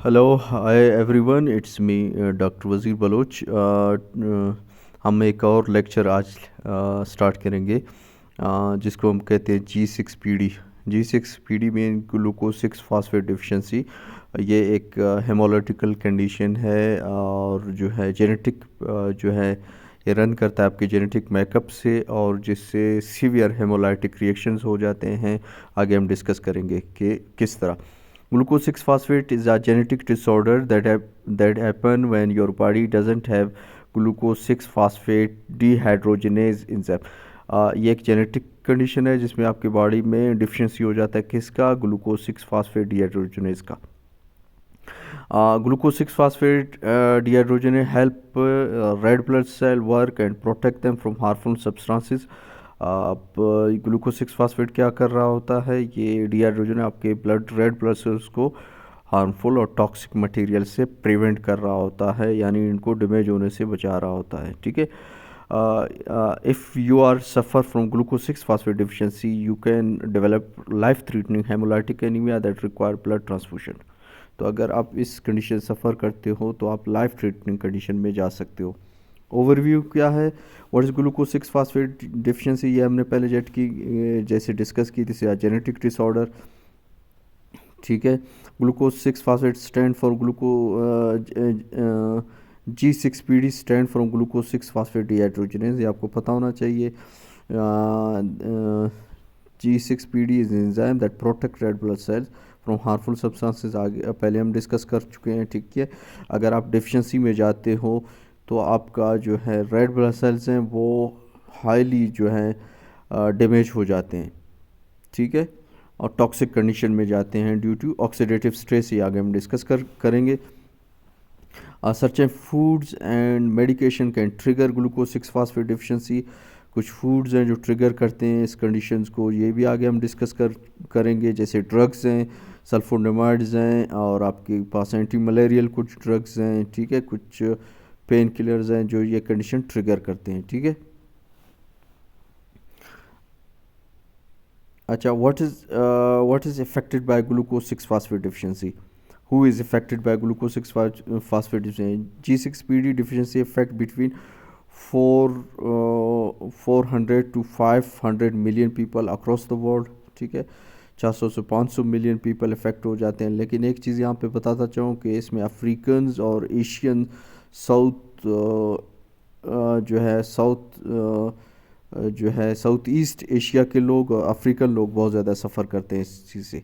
Hello hi everyone, it's me doctor वज़ीर Bloch. हम एक और लेक्चर आज स्टार्ट करेंगे, जिसको हम कहते हैं G6PD। G6PD में ग्लूकोज 6 फास्फेट डिफिशिएंसी। ये एक हेमोलिटिकल कंडीशन है और जो है जेनेटिक जो है ये रन करता है आपके जेनेटिक मेकअप से, और जिससे सीवियर हेमोलाइटिक रिएक्शंस हो जाते हैं। आगे हम डिस्कस करेंगे कि किस तरह। Glucose 6 phosphate is a genetic disorder that happen when your body doesn't have glucose 6 phosphate dehydrogenase enzyme। ये एक जेनेटिक कंडीशन है जिसमें आपकी बॉडी में डिफिशिएंसी हो जाता है किसका, ग्लूकोज 6 फास्फेट डिहाइड्रोजनेज का। Glucose 6 phosphate dehydrogenase help red blood cell work and protect them from harmful substances. अब ग्लूकोज 6 फास्फेट क्या कर रहा होता है, ये डिहाइड्रोजन आपके रेड ब्लड सेल्स को हार्मफुल और टॉक्सिक मटेरियल से प्रिवेंट कर रहा होता है, यानी इनको डैमेज होने से बचा रहा होता है। ठीक है। If you are suffer from glucose 6 phosphate deficiency you can develop life threatening haemolytic anaemia that require blood transfusion. तो अगर आप इस कंडीशन सफ़र करते हो तो आप लाइफ थ्रेटनिंग कंडीशन में जा सकते हो। ओवरव्यू क्या है, what is glucose 6 phosphate deficiency, ये हमने पहले जेट की जैसे डिस्कस की थी, जेनेटिक डिसऑर्डर। ठीक है। Glucose 6 phosphate stand for G6PD stand for glucose 6 phosphate dehydrogenase, ये आपको पता होना चाहिए। G6PD is enzyme that protect red blood sales from harmful substances. आगे पहले हम डिस्कस कर चुके हैं। ठीक है। अगर आप डिफिशिएंसी में जाते हो तो आपका जो है रेड ब्लड सेल्स हैं वो हाईली जो है डैमेज हो जाते हैं। ठीक है। और टॉक्सिक कंडीशन में जाते हैं ड्यू टू ऑक्सीडेटिव स्ट्रेस। ये आगे हम डिस्कस करेंगे। Certain foods and medication can trigger glucose 6 phosphate deficiency. कुछ फूड्स हैं जो ट्रिगर करते हैं इस कंडीशंस को, ये भी आगे हम डिस्कस करेंगे। जैसे ड्रग्स हैं, सल्फोनेमाइड्स हैं, और आपके पास एंटी मलेरियल कुछ ड्रग्स हैं। ठीक है। कुछ पेन किलर्स हैं जो ये कंडीशन ट्रिगर करते हैं। ठीक है। अच्छा, what is affected by glucose 6 phosphate deficiency? Who is affected by glucose 6 phosphate deficiency? G6PD deficiency affect between 400 to 500 million people across the world। ठीक है। 400 से 500 मिलियन पीपल अफेक्ट हो जाते हैं। लेकिन एक चीज़ यहाँ पे बताता चाहूँ कि इसमें अफ्रीकन्स और एशियन साउथ जो है साउथ ईस्ट एशिया के लोग, अफ्रीकन लोग बहुत ज़्यादा सफ़र करते हैं इस चीज़ से।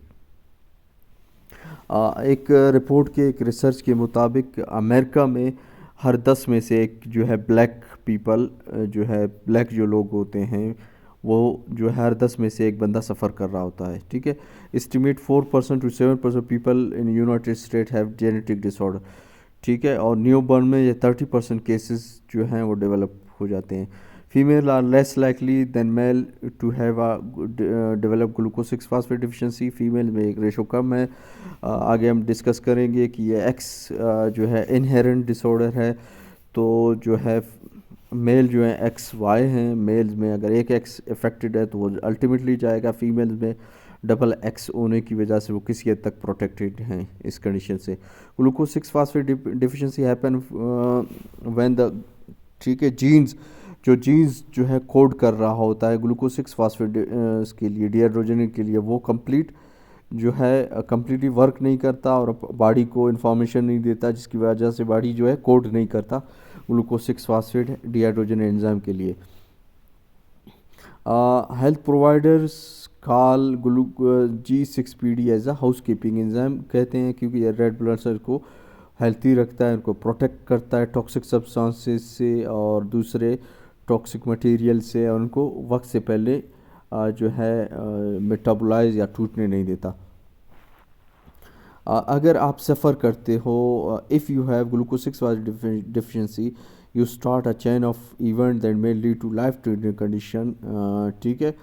एक रिपोर्ट के, एक रिसर्च के मुताबिक अमेरिका में हर 10 में से एक जो है ब्लैक पीपल, जो है ब्लैक जो लोग होते हैं वो जो है हर 10 में से एक बंदा सफ़र कर रहा होता है। ठीक है। Estimate 4% to 7% people in United state have genetic disorder. ठीक है। और न्यू बर्न में ये 30% केसेस जो हैं वो डेवलप हो जाते हैं। Female are less likely than male to have develop glucose 6 phosphate deficiency. Female में एक रेशो कम है। आगे हम डिस्कस करेंगे कि ये एक्स जो है इनहेरेंट डिसऑर्डर है। तो जो है मेल जो है एक्स वाई हैं, मेल्स में अगर एक एक्स अफेक्टेड है तो वो अल्टीमेटली जाएगा। फीमेल्स में डबल एक्स होने की वजह से वो किसी हद तक प्रोटेक्टेड हैं इस कंडीशन से। Glucose 6 phosphate deficiency happen when the, ठीक है, जीन्स जो है कोड कर रहा होता है ग्लूकोज 6 फास्फेट के लिए, डिहाइड्रोजनेज के लिए, वो कंप्लीट जो है कम्प्लीटली वर्क नहीं करता और बॉडी को इन्फॉर्मेशन नहीं देता, जिसकी वजह से बॉडी जो है कोड नहीं करता ग्लूकोज 6 फास्फेट डिहाइड्रोजनेज एंजाइम के लिए। Health providers call G6PD as a house keeping enzyme, कहते हैं क्योंकि ये रेड ब्लड सेल को हेल्थी रखता है, उनको प्रोटेक्ट करता है टॉक्सिक सब्सटेंसेस से और दूसरे टॉक्सिक मटेरियल से, और उनको वक्त से पहले जो है मेटाबोलाइज या टूटने नहीं देता। अगर आप सफ़र करते हो, if you have glucose 6 deficiency you start a chain of event that may lead to life threatening condition. ठीक है।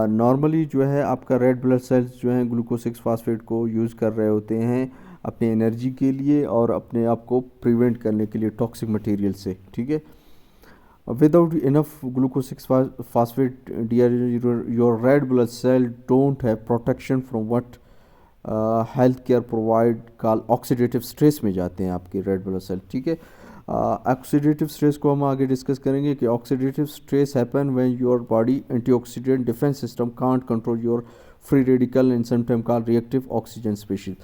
नॉर्मली जो है आपका रेड ब्लड सेल्स जो हैं ग्लूकोज 6 फास्फेट को यूज़ कर रहे होते हैं अपनी एनर्जी के लिए और अपने आप को प्रिवेंट करने के लिए टॉक्सिक मटेरियल से। ठीक है। Without enough glucose 6 phosphate, your red blood cell don't have protection from what health care provide call oxidative stress में जाते हैं आपके रेड ब्लड सेल, ठीक है। ऑक्सीडेटिव स्ट्रेस को हम आगे डिस्कस करेंगे कि oxidative stress happen when your body antioxidant defence system can't control your free radical and sometime call reactive oxygen species.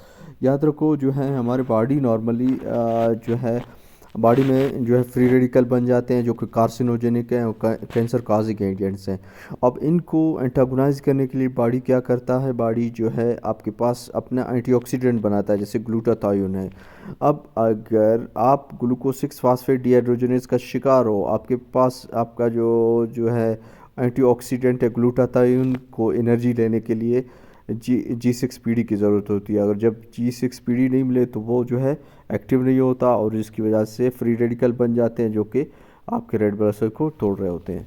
याद रखो जो है हमारे बॉडी नॉर्मली जो है बॉडी में जो है फ्री रेडिकल बन जाते हैं जो कि कार्सिनोजेनिक हैं और कैंसर काजिंग एजेंट्स हैं। अब इनको एंटागोनाइज करने के लिए बॉडी क्या करता है, बॉडी जो है आपके पास अपना एंटीऑक्सीडेंट बनाता है जैसे ग्लूटाथायोन है। अब अगर आप ग्लूकोज 6 फास्फेट डिहाइड्रोजनेज का शिकार हो, आपके पास आपका जो जो है एंटीऑक्सीडेंट है ग्लूटाथायोन को एनर्जी लेने के लिए G6PD की ज़रूरत होती है। अगर जब G6PD नहीं मिले तो वो जो है एक्टिव नहीं होता और जिसकी वजह से फ्री रेडिकल बन जाते हैं जो कि आपके रेड ब्लड सेल को तोड़ रहे होते हैं,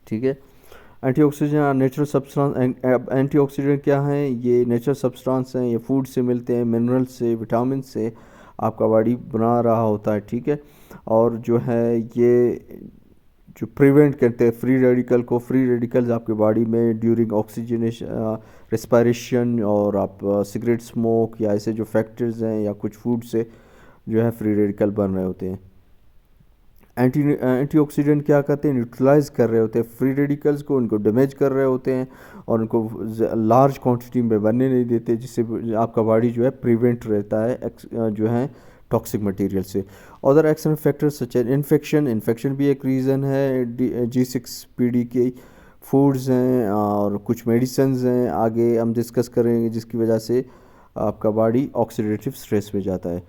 ठीक है। एंटीऑक्सीडेंट नेचुरल सब्सटेंस, एंटीऑक्सीडेंट क्या हैं, ये नेचुरल सब्सटेंस हैं, ये फूड से मिलते हैं, मिनरल से, विटामिन से आपका बॉडी बना रहा होता है, ठीक है। और जो है ये जो प्रिवेंट करते हैं फ्री रेडिकल को, फ्री रेडिकल्स आपके बॉडी में ड्यूरिंग ऑक्सीजनेशन रेस्पिरेशन और आप सिगरेट स्मोक या ऐसे जो फैक्टर्स हैं या कुछ फूड से जो है फ्री रेडिकल बन रहे होते हैं। एंटीऑक्सीडेंट क्या करते हैं, न्यूट्रलाइज कर रहे होते हैं फ्री रेडिकल्स को, उनको डैमेज कर रहे होते हैं और उनको लार्ज क्वांटिटी में बनने नहीं देते, जिससे आपका बॉडी जो है प्रिवेंट रहता है जो है टॉक्सिक मटेरियल से। Other external factors such as infection भी एक रीज़न है G6PD के। फूड्स हैं और कुछ मेडिसिन्स हैं आगे हम डिस्कस करेंगे जिसकी वजह से आपका बॉडी ऑक्सीडेटिव स्ट्रेस में जाता है।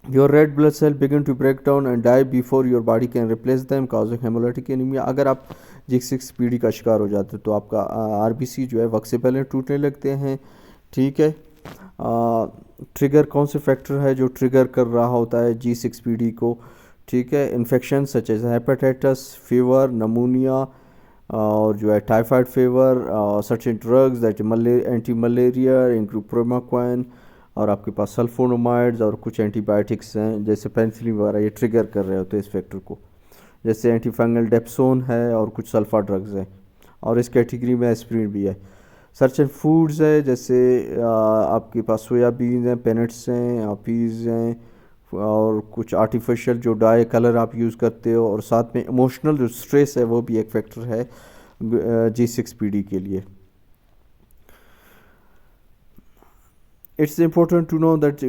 Your red blood cell begin to break down and die before your body can replace them causing haemolytic anaemia. अगर आप G6PD का शिकार हो जाते हो तो आपका RBC जो है वक्त से पहले टूटने लगते हैं, ठीक है। ट्रिगर कौन से फैक्टर है जो ट्रिगर कर रहा होता है G6PD को, ठीक है। Infection such as hepatitis, fever, pneumonia और जो है typhoid fever, certain drugs that anti malaria include primaquine और आपके पास सल्फोनामाइड्स और कुछ एंटीबायोटिक्स हैं जैसे पेनिसिलिन वगैरह, ये ट्रिगर कर रहे होते हैं इस फैक्टर को। जैसे एंटी फंगल डेप्सोन है और कुछ सल्फा ड्रग्स हैं और इस कैटेगरी में एस्पिरिन भी है। सर्च एंड फूड्स है जैसे आपके पास सोयाबीन हैं, पेनट्स हैं, पीज़ हैं और कुछ आर्टिफिशियल जो डाई कलर आप यूज़ करते हो, और साथ में इमोशनल जो स्ट्रेस है वो भी एक फैक्टर है G6PD के लिए। It's important to know that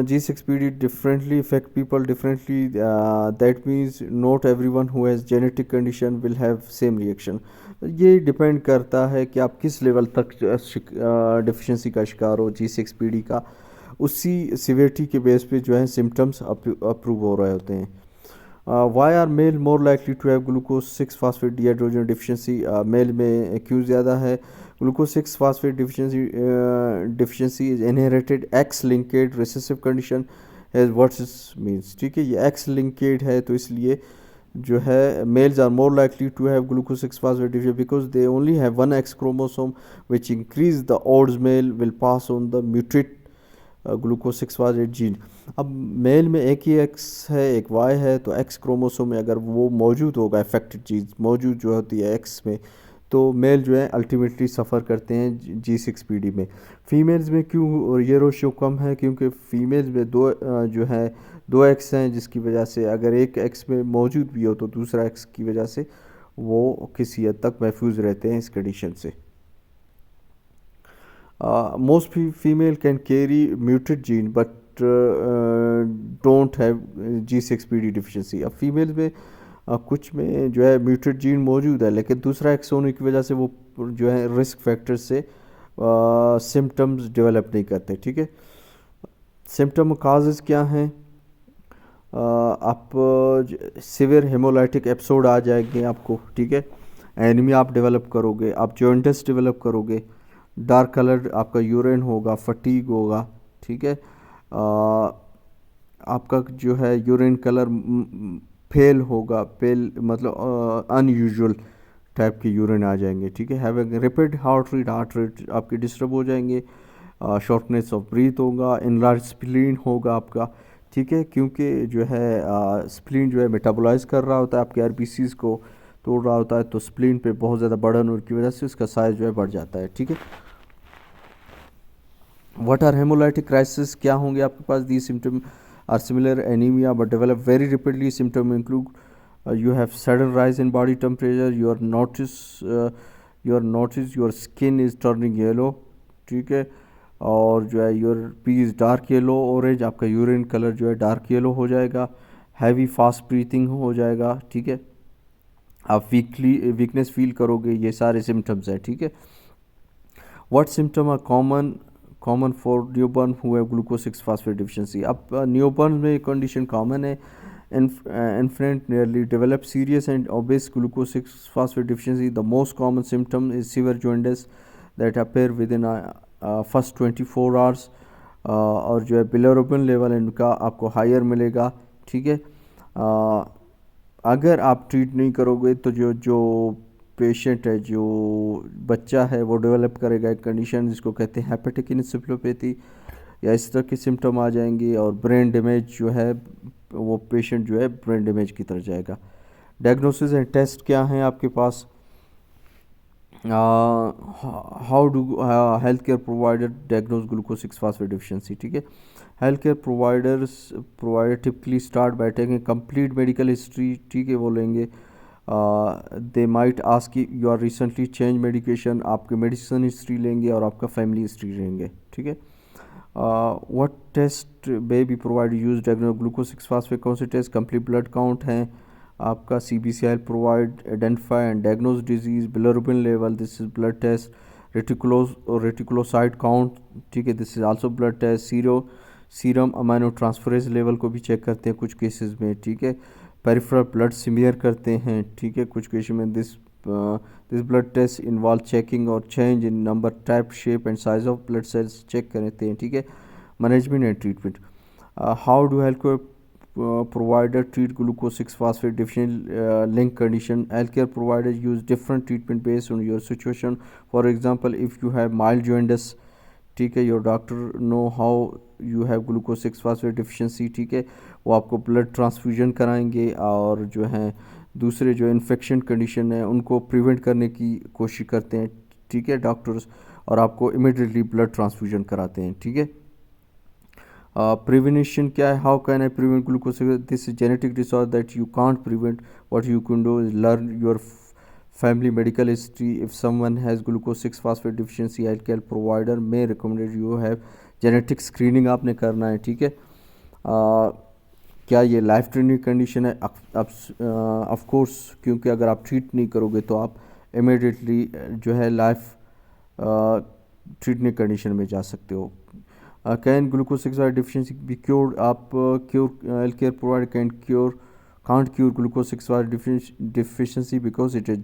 G6PD differently affect people differently. That means not everyone who has genetic condition will have same reaction. ये डिपेंड करता है कि आप किस लेवल तक डिफिशिएंसी का शिकार हो G6PD का, उसी सिवियरिटी के बेस पे जो है सिम्टम्स अप्रूव हो रहे होते हैं। Why are male more likely to have glucose 6 phosphate dehydrogen deficiency. Male में क्यों ज़्यादा है? Glucose 6 phosphate deficiency is inherited X linked recessive condition है। व्हाट मीन्स, ठीक है, ये एक्स लिंकेड है तो इसलिए जो है males are more likely to have glucose 6 phosphate deficiency because they only have one X chromosome which increase the odds male will pass on the mutate glucose 6 phosphate gene. अब male में एक ही x है एक Y है, तो x chromosome में अगर वो मौजूद होगा इफेक्टेड चीज़ मौजूद जो होती है एक्स में, तो मेल जो है अल्टीमेटली सफ़र करते हैं G6PD में। फीमेल्स में क्यों ये रेशियो कम है? क्योंकि फीमेल्स में जो है दो एक्स हैं, जिसकी वजह से अगर एक एक्स में मौजूद भी हो तो दूसरा एक्स की वजह से वो किसी हद तक महफूज रहते हैं इस कंडीशन से। Most female can carry muted gene but don't have G6PD deficiency. अब फीमेल में कुछ में जो है म्यूटेड जीन मौजूद है लेकिन दूसरा एक्स होने की वजह से वो जो है रिस्क फैक्टर से सिम्टम्स डेवलप नहीं करते, ठीक है। सिम्टम काजेस क्या हैं? आप सिवियर हेमोलाइटिक एपिसोड आ जाएंगे आपको, ठीक है। एनीमिया आप डेवलप करोगे, आप जॉइंटिस डेवलप करोगे, डार्क कलर आपका यूरिन होगा, फटीग होगा, ठीक है। आपका जो है यूरिन कलर फेल होगा, पेल मतलब अनयूजुअल टाइप के यूरिन आ जाएंगे, ठीक है। हैविंग रैपिड हार्ट रेट आपके डिस्टर्ब हो जाएंगे, शॉर्टनेस ऑफ ब्रीथ होगा, इनलार्ज स्प्लीन होगा आपका, ठीक है, क्योंकि जो है स्प्लीन जो है मेटाबोलाइज कर रहा होता है आपके RBCs को तोड़ रहा होता है, तो स्प्लीन पे बहुत ज़्यादा बर्डन होने की वजह से उसका साइज़ जो है बढ़ जाता है, ठीक है। व्हाट आर हेमोलाइटिक क्राइसिस, क्या होंगे आपके पास? The symptom are similar anaemia but develop very rapidly. Symptom include you have sudden rise in body temperature, your skin is turning yellow, ठीक है, और जो है your P is dark yellow orange, आपका यूरिन कलर जो है dark yellow हो जाएगा, हैवी फास्ट ब्रीथिंग हो जाएगा, ठीक है, आप वीकनेस फील करोगे, ये सारे सिम्टम्स हैं, ठीक है. What symptom are common for newborn who have glucose 6 phosphate deficiency. अब न्यूबॉर्न में एक कंडीशन कॉमन है. Infant nearly develop serious and obvious glucose 6 phosphate deficiency. The most common symptom is severe jaundice that appear within first 24 hours. और जो है bilirubin level इनका आपको higher मिलेगा, ठीक है. अगर आप ट्रीट नहीं करोगे तो जो पेशेंट है, जो बच्चा है, वो डेवलप करेगा एक कंडीशन जिसको कहते हैं हेपेटिक एन्सेफेलोपैथी, या इस तरह के सिम्टम आ जाएंगे, और ब्रेन डैमेज जो है, वो पेशेंट जो है ब्रेन डैमेज की तरफ जाएगा. डायग्नोसिस एंड टेस्ट क्या हैं आपके पास? How do health care provider diagnose glucose 6 phosphate deficiency, ठीक है. Health care provider typically start by taking complete medical history, ठीक है, वो लेंगे. They might ask you are recently change medication, आपके मेडिसिन हिस्ट्री लेंगे और आपका फैमिली हिस्ट्री लेंगे, ठीक है. What test may be provide use diagnose glucose 6 phosphate, कौन से टेस्ट? कंप्लीट ब्लड काउंट हैं आपका, CBCI provide identify and diagnose disease, bilirubin level, this is blood test. Reticulocyte count, ठीक है, this is also blood test. Serum amino transferase level को भी check करते हैं कुछ केसेस में, ठीक है. पेरिफेरल ब्लड स्मीयर करते हैं, ठीक है, कुछ केसेस में. This blood test involve checking और change in number, type, shape and size of blood cells check करते हैं, ठीक है. Management and treatment. How do health care provider treat glucose 6 phosphate deficient link condition. Healthcare providers use different treatment based on your situation. For example, if you have mild jaundice, ठीक है, your doctor know how you have glucose 6 phosphate deficiency, ठीक है, वो आपको blood transfusion कराएंगे, और जो हैं दूसरे जो इन्फेक्शन कंडीशन है उनको प्रिवेंट करने की कोशिश करते हैं, ठीक है, डॉक्टर्स, और आपको इमिडिएटली ब्लड ट्रांसफ्यूजन कराते हैं, ठीक है. प्रिवेंशन क्या है? How can I prevent glucose? This is genetic disorder that you can't prevent. What you can do is learn your family medical history. If someone has glucose 6 phosphate deficiency, health care provider may recommended you have genetic screening आपने करना है, ठीक है. क्या ये life threatening condition है? Of course, क्योंकि अगर आप ट्रीट नहीं करोगे तो आप इमिडिएटली जो है लाइफ ट्रीटमेंट कंडीशन में जा सकते हो. Can glucose 6 deficiency be cured? आप health care provider can't cure glucose 6 deficiency because it is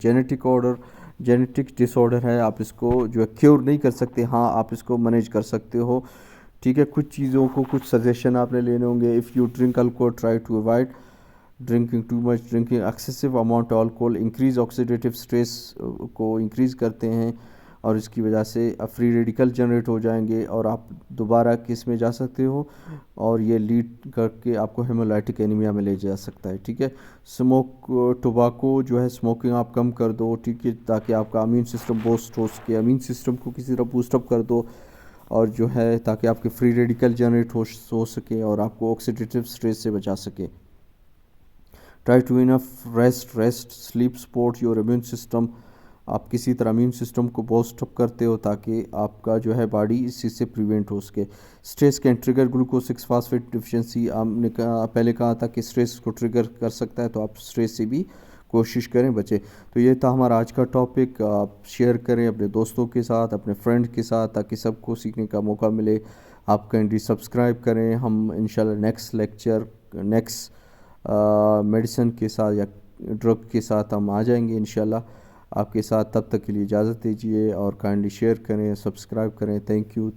genetic disorder है. आप इसको जो है क्योर नहीं कर सकते, हाँ आप इसको मैनेज कर सकते हो, ठीक है. कुछ चीज़ों को, कुछ सजेशन आपने लेने होंगे. If you drink alcohol, try to avoid drinking too much. Drinking excessive amount of alcohol increase oxidative stress को इंक्रीज़ करते हैं, और इसकी वजह से फ्री रेडिकल जनरेट हो जाएंगे, और आप दोबारा किस में जा सकते हो, और ये लीड करके आपको हेमोलाइटिक एनीमिया में ले जा सकता है, ठीक है. टोबाको जो है स्मोकिंग आप कम कर दो, ठीक है, ताकि आपका इम्यून सिस्टम बूस्ट हो सके. इम्यून सिस्टम को किसी तरह बूस्टअप कर दो, और जो है ताकि आपके फ्री रेडिकल जनरेट हो सके और आपको ऑक्सीडेटिव स्ट्रेस से बचा सके. Try to enough rest sleep support your immune system. आप किसी तरह इम्यून सिस्टम को बूस्टअप करते हो ताकि आपका जो है बॉडी इस चीज़ से प्रिवेंट हो सके. Stress can trigger glucose 6 phosphate deficiency. आपने पहले कहा था कि स्ट्रेस को ट्रिगर कर सकता है, तो आप स्ट्रेस से भी कोशिश करें बचे. तो ये था हमारा आज का टॉपिक. आप शेयर करें अपने दोस्तों के साथ, अपने फ्रेंड के साथ, ताकि सबको सीखने का मौका मिले. आप कैंडी सब्सक्राइब करें. हम इंशाल्लाह नेक्स्ट लेक्चर नेक्स्ट मेडिसिन के साथ या ड्रग के साथ हम आ जाएंगे इंशाल्लाह आपके साथ. तब तक के लिए इजाज़त दीजिए, और काइंडली शेयर करें, सब्सक्राइब करें. Thank you.